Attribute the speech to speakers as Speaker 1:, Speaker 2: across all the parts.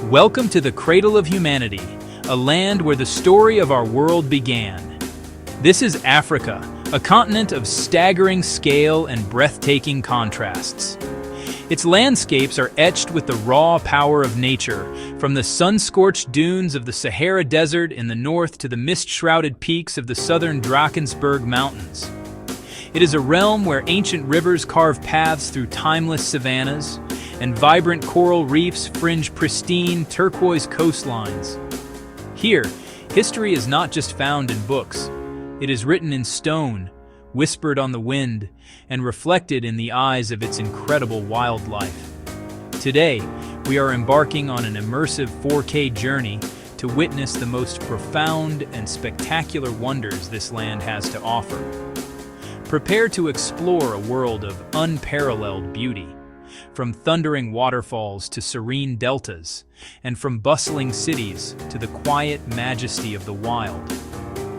Speaker 1: Welcome to the cradle of humanity, a land where the story of our world began. This is Africa, a continent of staggering scale and breathtaking contrasts. Its landscapes are etched with the raw power of nature, from the sun-scorched dunes of the Sahara Desert in the north to the mist-shrouded peaks of the southern Drakensberg Mountains. It is a realm where ancient rivers carve paths through timeless savannas, and vibrant coral reefs fringe pristine, turquoise coastlines. Here, history is not just found in books. It is written in stone, whispered on the wind, and reflected in the eyes of its incredible wildlife. Today, we are embarking on an immersive 4K journey to witness the most profound and spectacular wonders this land has to offer. Prepare to explore a world of unparalleled beauty, from thundering waterfalls to serene deltas, and from bustling cities to the quiet majesty of the wild.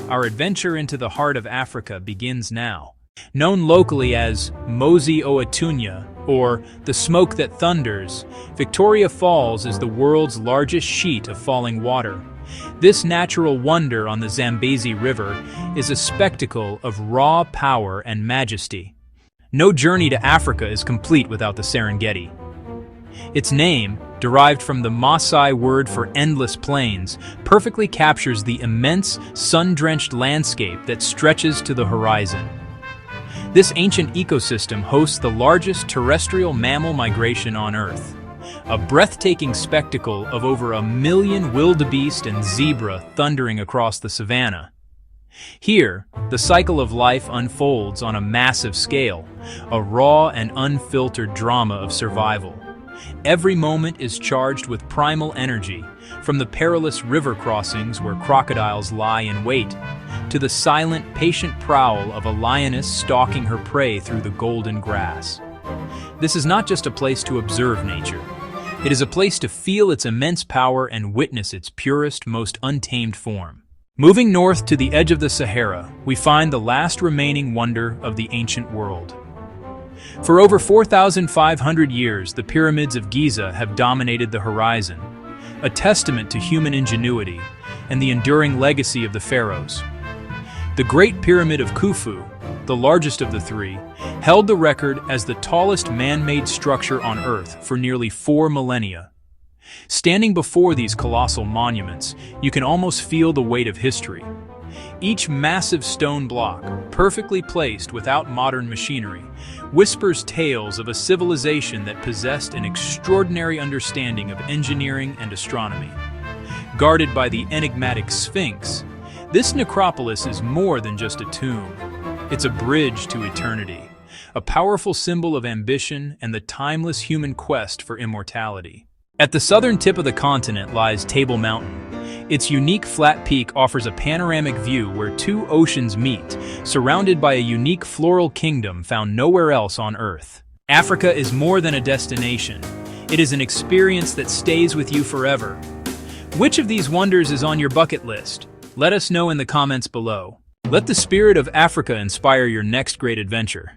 Speaker 1: Our adventure into the heart of Africa begins now. Known locally as Mosi Oatunya, or the smoke that thunders, Victoria Falls is the world's largest sheet of falling water. This natural wonder on the Zambezi River is a spectacle of raw power and majesty. No journey to Africa is complete without the Serengeti. Its name, derived from the Maasai word for endless plains, perfectly captures the immense, sun-drenched landscape that stretches to the horizon. This ancient ecosystem hosts the largest terrestrial mammal migration on Earth, a breathtaking spectacle of over 1 million wildebeest and zebra thundering across the savanna. Here, the cycle of life unfolds on a massive scale, a raw and unfiltered drama of survival. Every moment is charged with primal energy, from the perilous river crossings where crocodiles lie in wait, to the silent, patient prowl of a lioness stalking her prey through the golden grass. This is not just a place to observe nature. It is a place to feel its immense power and witness its purest, most untamed form. Moving north to the edge of the Sahara, we find the last remaining wonder of the ancient world. For over 4,500 years, the pyramids of Giza have dominated the horizon, a testament to human ingenuity and the enduring legacy of the pharaohs. The Great Pyramid of Khufu, the largest of the three, held the record as the tallest man-made structure on Earth for nearly 4 millennia. Standing before these colossal monuments, you can almost feel the weight of history. Each massive stone block, perfectly placed without modern machinery, whispers tales of a civilization that possessed an extraordinary understanding of engineering and astronomy. Guarded by the enigmatic Sphinx, this necropolis is more than just a tomb. It's a bridge to eternity, a powerful symbol of ambition and the timeless human quest for immortality. At the southern tip of the continent lies Table Mountain. Its unique flat peak offers a panoramic view where two oceans meet, surrounded by a unique floral kingdom found nowhere else on Earth. Africa is more than a destination. It is an experience that stays with you forever. Which of these wonders is on your bucket list? Let us know in the comments below. Let the spirit of Africa inspire your next great adventure.